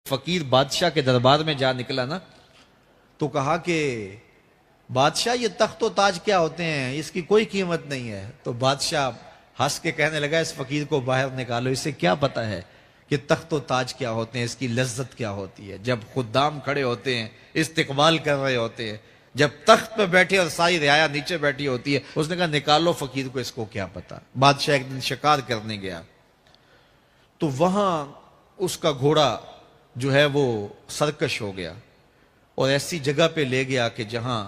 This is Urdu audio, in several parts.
فقیر بادشاہ کے دربار میں جا نکلا نا تو کہا کہ بادشاہ یہ تخت و تاج کیا ہوتے ہیں، اس کی کوئی قیمت نہیں ہے۔ تو بادشاہ ہنس کے کہنے لگا اس فقیر کو باہر نکالو، اسے کیا پتا ہے کہ تخت و تاج کیا ہوتے ہیں، اس کی لذت کیا ہوتی ہے۔ جب خدام کھڑے ہوتے ہیں، استقبال کر رہے ہوتے ہیں، جب تخت پہ بیٹھے اور ساری رعایا نیچے بیٹھی ہوتی ہے، اس نے کہا نکالو فقیر کو، اس کو کیا پتا۔ بادشاہ ایک دن شکار کرنے گیا تو وہاں اس کا گھوڑا جو ہے وہ سرکش ہو گیا اور ایسی جگہ پہ لے گیا کہ جہاں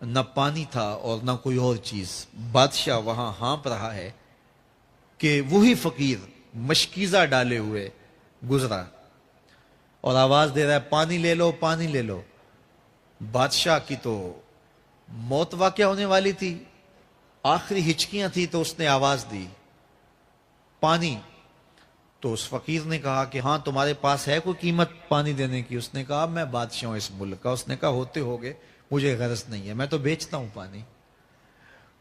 نہ پانی تھا اور نہ کوئی اور چیز۔ بادشاہ وہاں ہانپ رہا ہے کہ وہی فقیر مشکیزہ ڈالے ہوئے گزرا اور آواز دے رہا ہے پانی لے لو، پانی لے لو۔ بادشاہ کی تو موت واقع ہونے والی تھی، آخری ہچکیاں تھی، تو اس نے آواز دی پانی۔ تو اس فقیر نے کہا کہ ہاں تمہارے پاس ہے کوئی قیمت پانی دینے کی؟ اس نے کہا میں بادشاہ ہوں اس ملک کا۔ اس نے کہا ہوتے ہوگے، مجھے غرض نہیں ہے، میں تو بیچتا ہوں پانی۔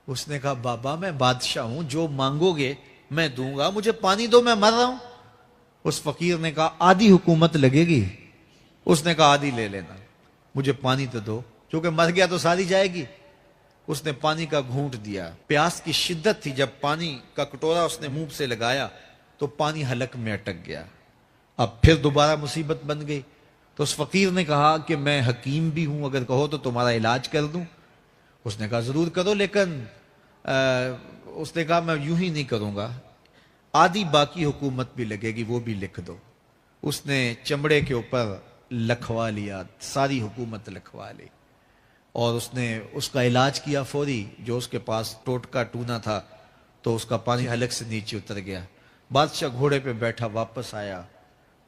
اس نے کہا بابا میں بادشاہ ہوں، جو مانگو گے میں دوں گا، مجھے پانی دو، میں مر رہا ہوں۔ اس فقیر نے کہا آدھی حکومت لگے گی۔ اس نے کہا آدھی لے لینا، مجھے پانی تو دو، کیونکہ مر گیا تو ساری جائے گی۔ اس نے پانی کا گھونٹ دیا، پیاس کی شدت تھی، جب پانی کا کٹورا اس نے منہ سے لگایا تو پانی حلق میں اٹک گیا۔ اب پھر دوبارہ مصیبت بن گئی تو اس فقیر نے کہا کہ میں حکیم بھی ہوں، اگر کہو تو تمہارا علاج کر دوں۔ اس نے کہا ضرور کرو، لیکن اس نے کہا میں یوں ہی نہیں کروں گا، آدھی باقی حکومت بھی لگے گی، وہ بھی لکھ دو۔ اس نے چمڑے کے اوپر لکھوا لیا، ساری حکومت لکھوا لی اور اس نے اس کا علاج کیا فوری۔ جو اس کے پاس ٹوٹکا ٹونا تھا تو اس کا پانی حلق سے نیچے اتر گیا۔ بادشاہ گھوڑے پہ بیٹھا واپس آیا،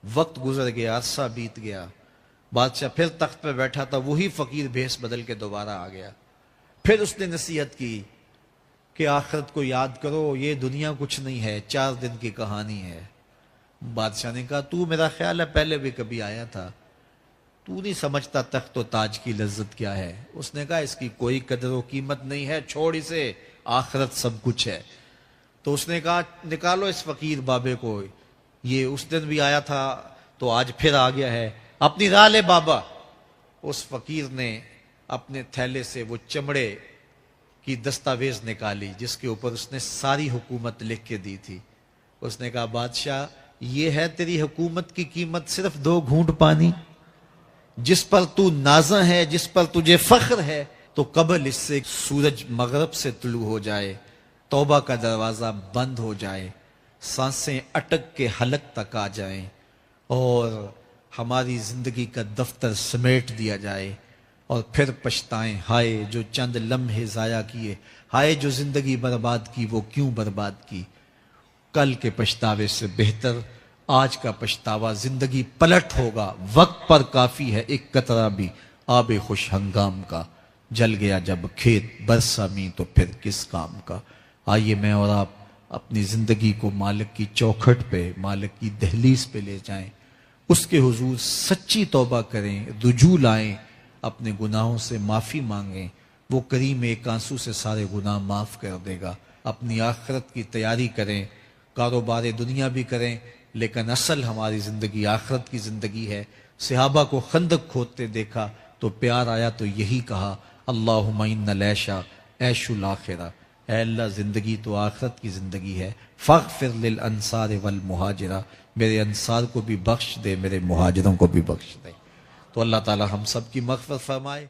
وقت گزر گیا، عرصہ بیت گیا۔ بادشاہ پھر تخت پہ بیٹھا تھا، وہی فقیر بھیس بدل کے دوبارہ آ گیا۔ پھر اس نے نصیحت کی کہ آخرت کو یاد کرو، یہ دنیا کچھ نہیں ہے، 4 دن کی کہانی ہے۔ بادشاہ نے کہا تو میرا خیال ہے پہلے بھی کبھی آیا تھا، تو نہیں سمجھتا تخت و تاج کی لذت کیا ہے۔ اس نے کہا اس کی کوئی قدر و قیمت نہیں ہے، چھوڑ اسے، آخرت سب کچھ ہے۔ تو اس نے کہا نکالو اس فقیر بابے کو، یہ اس دن بھی آیا تھا تو آج پھر آ گیا ہے، اپنی راہ لے بابا۔ اس فقیر نے اپنے تھیلے سے وہ چمڑے کی دستاویز نکالی جس کے اوپر اس نے ساری حکومت لکھ کے دی تھی۔ اس نے کہا بادشاہ یہ ہے تیری حکومت کی قیمت، صرف 2 گھونٹ پانی، جس پر تو نازاں ہے، جس پر تجھے فخر ہے، تو قبل اس سے سورج مغرب سے طلوع ہو جائے، توبہ کا دروازہ بند ہو جائے، سانسیں اٹک کے حلق تک آ جائیں اور ہماری زندگی کا دفتر سمیٹ دیا جائے، اور پھر پچھتائیں ہائے جو چند لمحے ضائع کیے، ہائے جو زندگی برباد کی وہ کیوں برباد کی۔ کل کے پچھتاوے سے بہتر آج کا پچھتاوا، زندگی پلٹ ہوگا، وقت پر کافی ہے ایک قطرہ بھی آب خوش ہنگام کا، جل گیا جب کھیت برسا می تو پھر کس کام کا۔ آئیے میں اور آپ اپنی زندگی کو مالک کی چوکھٹ پہ، مالک کی دہلیز پہ لے جائیں، اس کے حضور سچی توبہ کریں، رجوع لائیں، اپنے گناہوں سے معافی مانگیں، وہ کریم ایک آنسو سے سارے گناہ معاف کر دے گا۔ اپنی آخرت کی تیاری کریں، کاروبار دنیا بھی کریں، لیکن اصل ہماری زندگی آخرت کی زندگی ہے۔ صحابہ کو خندق کھودتے دیکھا تو پیار آیا تو یہی کہا اللہم ان العیش عیش الآخرہ، اے اللہ زندگی تو آخرت کی زندگی ہے، فاغفر للانصار والمہاجرہ، میرے انصار کو بھی بخش دے، میرے مہاجروں کو بھی بخش دے۔ تو اللہ تعالی ہم سب کی مغفرت فرمائے۔